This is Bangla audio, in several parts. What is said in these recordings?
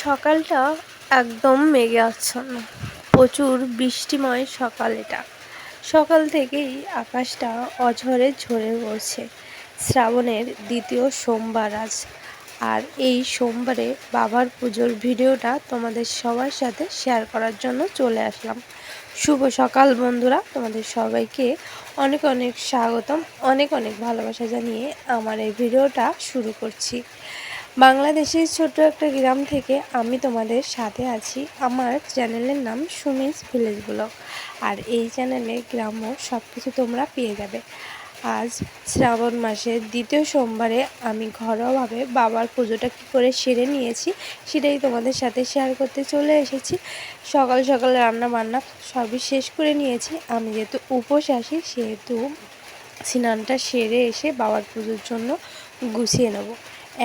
সকালটা একদম মেঘে আচ্ছন্ন। প্রচুর বৃষ্টিময় সকাল এটা। সকাল থেকেই আকাশটা অঝরে ঝরে পড়ছে। শ্রাবণের দ্বিতীয় সোমবার আজ। আর এই সোমবারে বাবার পুজোর ভিডিওটা তোমাদের সবার সাথে শেয়ার করার জন্য চলে আসলাম। শুভ সকাল বন্ধুরা, তোমাদের সবাইকে অনেক অনেক স্বাগতম, অনেক অনেক ভালোবাসা জানিয়ে আমার এই ভিডিওটা শুরু করছি। বাংলাদেশের ছোট্ট একটা গ্রাম থেকে আমি তোমাদের সাথে আছি। আমার চ্যানেলের নাম সুমিস ভিলেজ ব্লগ। আর এই চ্যানেলে গ্রাম্য সব কিছু তোমরা পেয়ে যাবে। আজ শ্রাবণ মাসের দ্বিতীয় সোমবারে আমি ঘরোয়াভাবে বাবার পুজোটা কী করে সেরে নিয়েছি সেটাই তোমাদের সাথে শেয়ার করতে চলে এসেছি। সকাল সকাল রান্না বান্না সবই শেষ করে নিয়েছি। আমি যেহেতু উপোস আসি সেহেতু স্নানটা সেরে এসে বাবার পুজোর জন্য গুছিয়ে নেব।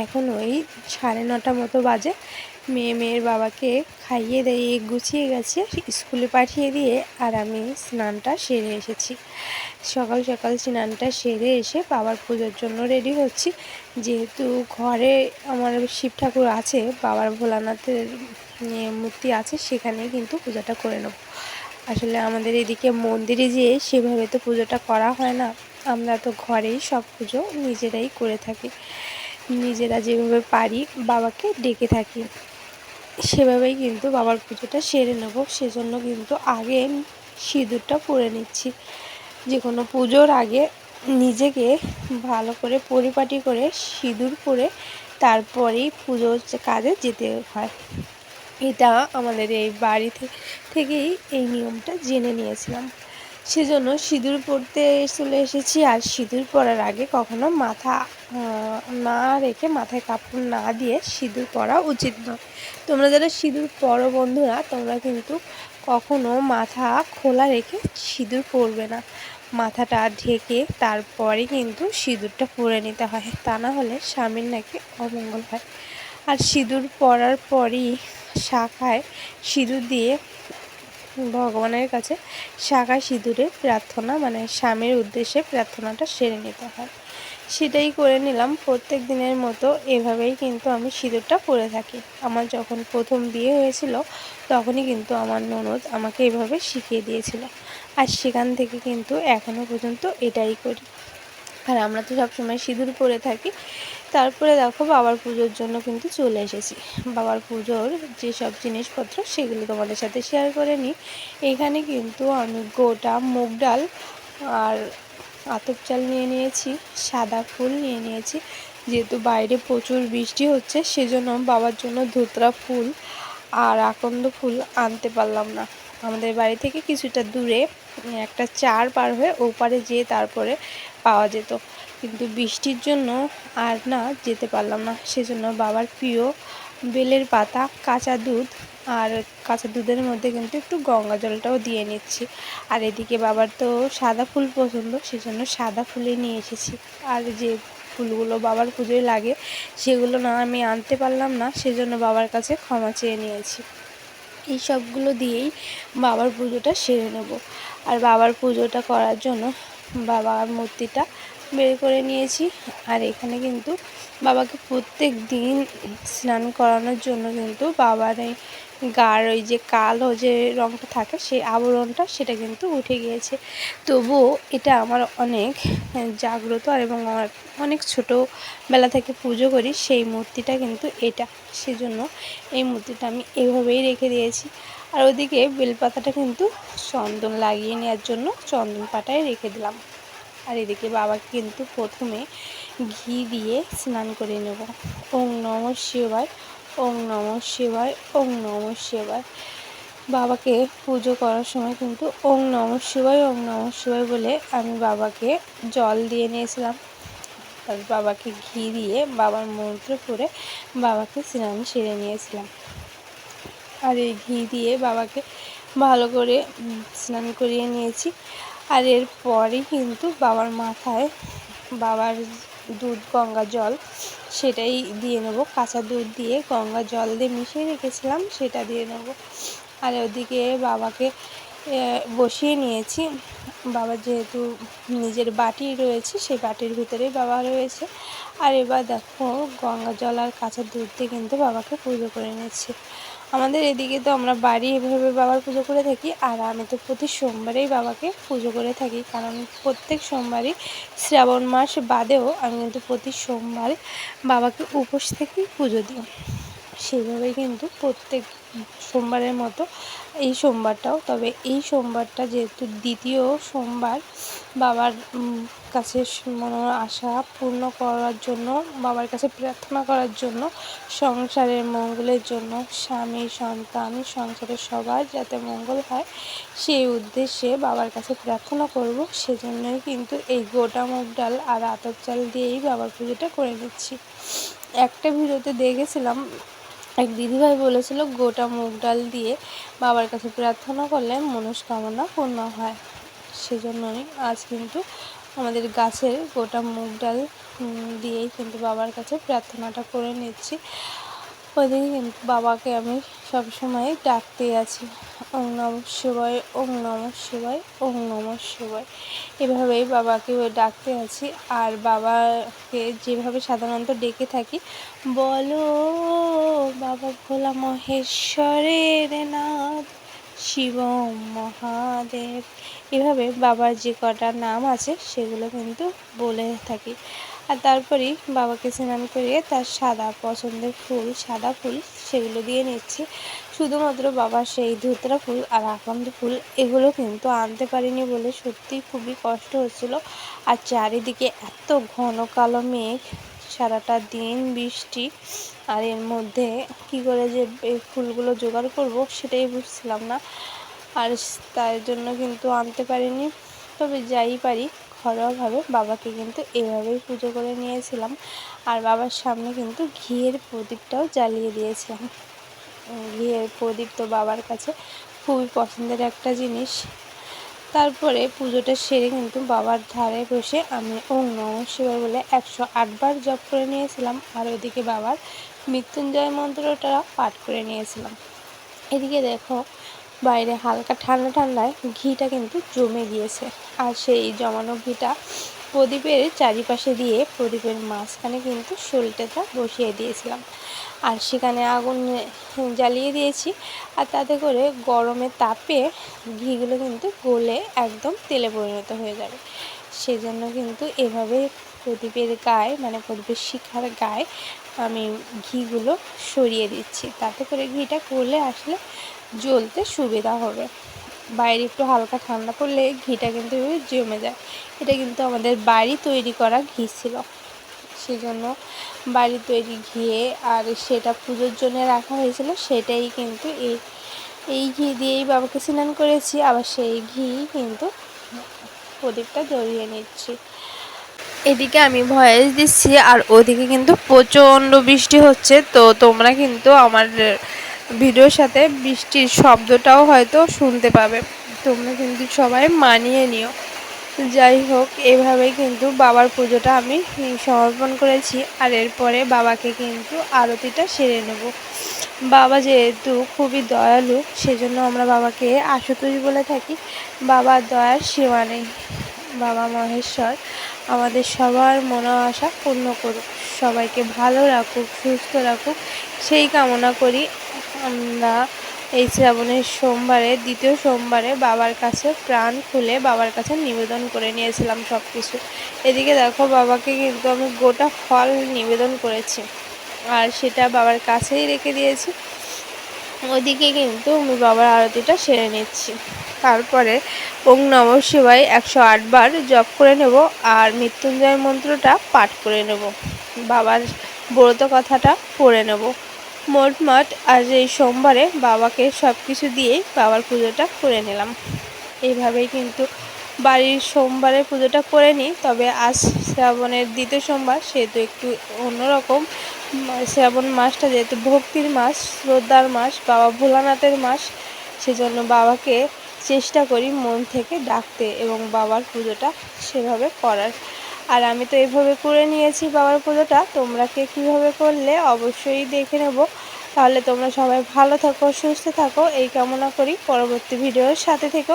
এখন ওই 9:30 মতো বাজে। মেয়ের বাবাকে খাইয়ে দিয়ে গুছিয়ে গেছে, স্কুলে পাঠিয়ে দিয়ে আর আমি স্নানটা সেরে এসেছি। সকাল সকাল স্নানটা সেরে এসে বাবার পুজোর জন্য রেডি হচ্ছি। যেহেতু ঘরে আমার শিব ঠাকুর আছে, বাবার ভোলানাথের মূর্তি আছে, সেখানে কিন্তু পূজাটা করে নেব। আসলে আমাদের এদিকে মন্দিরে যেয়ে সেভাবে তো পুজোটা করা হয় না। আমরা তো ঘরেই সব পুজো নিজেরাই করে থাকি। নিজেরা যেভাবে পারি বাবাকে ডেকে থাকি, সেভাবেই কিন্তু বাবার পুজোটা সেরে নেব। সেজন্য কিন্তু আগে সিঁদুরটা পরে নিচ্ছি। যে কোনো পুজোর আগে নিজেকে ভালো করে পরিপাটি করে সিঁদুর পরে তারপরেই পুজোর কাজে যেতে হয়। এটা আমাদের এই বাড়ি থেকেই এই নিয়মটা জেনে নিয়েছিলাম। সেজন্য সিঁদুর পরতে চলে এসেছি। আর সিঁদুর পরার আগে কখনো মাথা না রেখে, মাথায় কাপড় না দিয়ে সিঁদুর পরা উচিত নয়। তোমরা যারা সিঁদুর পরো বন্ধুরা, তোমরা কিন্তু কখনো মাথা খোলা রেখে সিঁদুর পরবে না। মাথাটা ঢেকে তারপরে কিন্তু সিঁদুরটা পরে নিতে হয়, তা না হলে স্বামীর নাকি অমঙ্গল হয়। আর সিঁদুর পরার পরই শাখায় সিঁদুর দিয়ে ভগবানের কাছে শাখায় সিঁদুরে প্রার্থনা, মানে স্বামীর উদ্দেশ্যে প্রার্থনাটা সেরে নিতে হয়। সেটাই করে নিলাম। প্রত্যেক দিনের মতো এভাবেই কিন্তু আমি সিঁদুরটা পরে থাকি। আমার যখন প্রথম বিয়ে হয়েছিল তখনই কিন্তু আমার ননদ আমাকে এভাবে শিখিয়ে দিয়েছিল। আর সেখান থেকে কিন্তু এখনও পর্যন্ত এটাই করি। আর আমরা তো সবসময় সিঁদুর পরে থাকি। তারপরে দেখো বাবার পুজোর জন্য কিন্তু চলে এসেছি। বাবার পুজোর যেসব জিনিসপত্র সেগুলো তোমাদের সাথে শেয়ার করে নিই। এখানে কিন্তু আমি গোটা মুগ ডাল আর আতপ চাল নিয়ে নিয়েছি, সাদা ফুল নিয়ে নিয়েছি। যেহেতু বাইরে প্রচুর বৃষ্টি হচ্ছে সেজন্য বাবার জন্য ধুতরা ফুল আর আকন্দ ফুল আনতে পারলাম না। আমাদের বাড়ি থেকে কিছুটা দূরে একটা চার পার হয়ে ওপারে যেয়ে তারপরে পাওয়া যেত, কিন্তু বৃষ্টির জন্য আর না যেতে পারলাম না। সেজন্য বাবার প্রিয় বেলের পাতা, কাঁচা দুধ, আর কাঁচা দুধের মধ্যে কিন্তু একটু গঙ্গা জলটাও দিয়ে নিচ্ছি। আর এদিকে বাবার তো সাদা ফুল পছন্দ, সেজন্য সাদা ফুলে নিয়ে এসেছি। আর যে ফুলগুলো বাবার পুজোয় লাগে সেগুলো না আমি আনতে পারলাম না, সেজন্য বাবার কাছে ক্ষমা চেয়ে নিয়েছি। এই সবগুলো দিয়েই বাবার পুজোটা সেরে নেব। আর বাবার পুজোটা করার জন্য বাবার মূর্তিটা বের করে নিয়েছি। আর এখানে কিন্তু বাবাকে প্রত্যেক দিন স্নান করানোর জন্য কিন্তু বাবার এই গার ওই যে কালো যে রঙটা থাকে সেই আবরণটা সেটা কিন্তু উঠে গিয়েছে। তবুও এটা আমার অনেক জাগ্রত এবং আমার অনেক ছোটোবেলা থেকে পুজো করি সেই মূর্তিটা কিন্তু এটা। সেজন্য এই মূর্তিটা আমি এভাবেই রেখে দিয়েছি। আর ওদিকে বেলপাতাটা কিন্তু চন্দন লাগিয়ে নেওয়ার জন্য চন্দন পাতায় রেখে দিলাম। আর এদিকে বাবাকে কিন্তু প্রথমে ঘি দিয়ে স্নান করে নেব। ওং নমঃ শিবায়, ওং নমঃ শিবায়, ওং নমঃ শিবায়। বাবাকে পুজো করার সময় কিন্তু ওং নমঃ শিবায়, ওং নমঃ শিবায় বলে আমি বাবাকে জল দিয়ে নিয়েছিলাম। আর বাবাকে ঘি দিয়ে বাবার মন্ত্র পড়ে বাবাকে স্নান সেরে নিয়েছিলাম। আর এই ঘি দিয়ে বাবাকে ভালো করে স্নান করিয়ে নিয়েছি। আর এরপরই কিন্তু বাবার মাথায় বাবার দুধ গঙ্গা জল সেটাই দিয়ে নেব। কাঁচা দুধ দিয়ে গঙ্গা জল দিয়ে মিশিয়ে রেখেছিলাম, সেটা দিয়ে নেব। আর ওদিকে বাবাকে বসিয়ে নিয়েছি। বাবার যেহেতু নিজের বাটি রয়েছে, সেই বাটির ভিতরেই বাবা রয়েছে। আর এবার দেখো গঙ্গা জল আর কাঁচা দুধ দিয়ে কিন্তু বাবাকে পুজো করে নিচ্ছি। আমাদের এদিকে তো আমরা বাড়ি এভাবে বাবার পুজো করে থাকি, আর আমি তো প্রতি সোমবারেই বাবাকে পুজো করে থাকি, কারণ প্রত্যেক সোমবারই শ্রাবণ মাস বাদেও আমি কিন্তু প্রতি সোমবার বাবাকে উপোস থেকেই পুজো দিই। সেভাবেই কিন্তু প্রত্যেক সোমবারের মতো এই সোমবারটাও, তবে এই সোমবারটা যেহেতু দ্বিতীয় সোমবার, বাবার কাছে মনের আশা পূর্ণ করার জন্য, বাবার কাছে প্রার্থনা করার জন্য, সংসারের মঙ্গলের জন্য, স্বামী সন্তান সংসারের সবার যাতে মঙ্গল হয় সেই উদ্দেশ্যে বাবার কাছে প্রার্থনা করব। সেজন্যই কিন্তু এই গোটা মুগ ডাল আর আতপ চাল দিয়েই বাবার পুজোটা করে নিচ্ছি। একটা ভিডিওতে দেখেছিলাম এক দিদিভাই বলেছিল গোটা মুগ ডাল দিয়ে বাবার কাছে প্রার্থনা করলে মনস্কামনা পূর্ণ হয়। সেজন্যই আজ কিন্তু আমাদের গাছের গোটা মুগ ডাল দিয়েই কিন্তু বাবার কাছে প্রার্থনাটা করে নিচ্ছি। ওইদিকে কিন্তু বাবাকে আমি সবসময় ডাকতেই আছি, ওং নমঃ শিবায়, ওং নমঃ শিবায়, ওং নমঃ শিবায়, এভাবেই বাবাকে ডাকতে আছি। আর বাবাকে যেভাবে সাধারণত ডেকে থাকি, বলো বাবা ভোলা মহেশ্বরের নাথ শিবম মহাদেব, এভাবে বাবার যে কটা নাম আছে সেগুলো কিন্তু বলে থাকি। আর তারপরেই বাবাকে স্নান করিয়ে তার সাদা পছন্দের ফুল, সাদা ফুল সেগুলো দিয়ে নিচ্ছি। শুধুমাত্র বাবার সেই ধুতরা ফুল আর আকন্দ ফুল এগুলো কিন্তু আনতে পারিনি বলে সত্যিই খুবই কষ্ট হচ্ছিল। আর চারিদিকে এত ঘন কালো মেঘ, সারাটা দিন বৃষ্টি, আর এর মধ্যে কী করে যে এই ফুলগুলো জোগাড় করব সেটাই বুঝছিলাম না। আর তার জন্য কিন্তু আনতে পারিনি। তবে যাই পারি ঘরোয়াভাবে বাবাকে কিন্তু এভাবেই পুজো করে নিয়েছিলাম। আর বাবার সামনে কিন্তু ঘিয়ের প্রদীপটাও জ্বালিয়ে দিয়েছিলাম। ঘিয়ের প্রদীপ তো বাবার কাছে খুবই পছন্দের একটা জিনিস। তারপরে পুজোটা সেরে কিন্তু বাবার ধারে বসে আমি ওং নমঃ শিবায় বলে 108 বার জপ করে নিয়েছিলাম। আর ওইদিকে বাবার মৃত্যুঞ্জয় মন্ত্রটা পাঠ করে নিয়েছিলাম। এদিকে দেখো বাইরে হালকা ঠান্ডা ঠান্ডায় ঘিটা কিন্তু জমে গিয়েছে। আর সেই জমানো ঘিটা প্রদীপের চারিপাশে দিয়ে প্রদীপের মাঝখানে কিন্তু সলতেটা বসিয়ে দিয়েছিলাম। আর সেখানে আগুন জ্বালিয়ে দিয়েছি। আর তাতে করে গরমের তাপে ঘিগুলো কিন্তু গলে একদম তেলে পরিণত হয়ে যাবে। সেজন্য কিন্তু এভাবে প্রদীপের গায়ে, মানে প্রদীপের শিখার গায়ে আমি ঘিগুলো সরিয়ে দিচ্ছি, তাতে করে ঘিটা গলে আসলে জ্বলতে সুবিধা হবে। বাইরে একটু হালকা ঠান্ডা পড়লে ঘিটা কিন্তু জমে যায়। এটা কিন্তু আমাদের বাড়ি তৈরি করা ঘি ছিল, সেজন্য বাড়ি তৈরি ঘিয়ে, আর সেটা পুজোর জন্য রাখা হয়েছিল, সেটাই কিন্তু এই ঘি দিয়েই বাবাকে স্নান করেছি। আবার সেই ঘি কিন্তু প্রদীপটা জ্বলিয়ে নিচ্ছি। এদিকে আমি ভয়েস দিচ্ছি আর ওদিকে কিন্তু প্রচণ্ড বৃষ্টি হচ্ছে। তো তোমরা কিন্তু আমার ভিডিওর সাথে বৃষ্টির শব্দটাও হয়তো শুনতে পাবে, তোমরা কিন্তু সবাই মানিয়ে নিও। যাই হোক, এভাবেই কিন্তু বাবার পুজোটা আমি সমর্পণ করেছি। আর এরপরে বাবাকে কিন্তু আরতিটা সেরে নেব। বাবা যেহেতু খুবই দয়ালু, সেজন্য আমরা বাবাকে আশুতোষ বলে থাকি। বাবার দয়ার সীমা নেই। বাবা মহেশ্বর আমাদের সবার মনের আশা পূর্ণ করুক, সবাইকে ভালো রাখুক, সুস্থ রাখুক, সেই কামনা করি। আমরা এই শ্রাবণের সোমবারে, দ্বিতীয় সোমবারে বাবার কাছে প্রাণ খুলে বাবার কাছে নিবেদন করে নিয়েছিলাম সব কিছু। এদিকে দেখো বাবাকে কিন্তু আমি গোটা ফল নিবেদন করেছি, আর সেটা বাবার কাছেই রেখে দিয়েছি। ওদিকে কিন্তু আমি বাবার আরতিটা সেরে নিচ্ছি। তারপরে ওং নমঃ শিবায় 108 বার জপ করে নেব, আর মৃত্যুঞ্জয় মন্ত্রটা পাঠ করে নেব, বাবার ব্রত কথাটা পড়ে নেব। মোটমাট আজ এই সোমবারে বাবাকে সব কিছু দিয়েই বাবার পুজোটা করে নিলাম। এইভাবেই কিন্তু বাড়ির সোমবারের পুজোটা করে নিই। তবে আজ শ্রাবণের দ্বিতীয় সোমবার, সেহেতু একটু অন্যরকম। শ্রাবণ মাসটা যেহেতু ভক্তির মাস, শ্রদ্ধার মাস, বাবা ভোলানাথের মাস, সেজন্য বাবাকে চেষ্টা করি মন থেকে ডাকতে এবং বাবার পুজোটা সেভাবে করার। আর আমি তো এইভাবে করে নিয়েছি বাবার পুজোটা। তোমরা কে কীভাবে করলে অবশ্যই দেখে নেব। তাহলে তোমরা সবাই ভালো থাকো, সুস্থ থাকো এই কামনা করি। পরবর্তী ভিডিওর সাথে থেকো।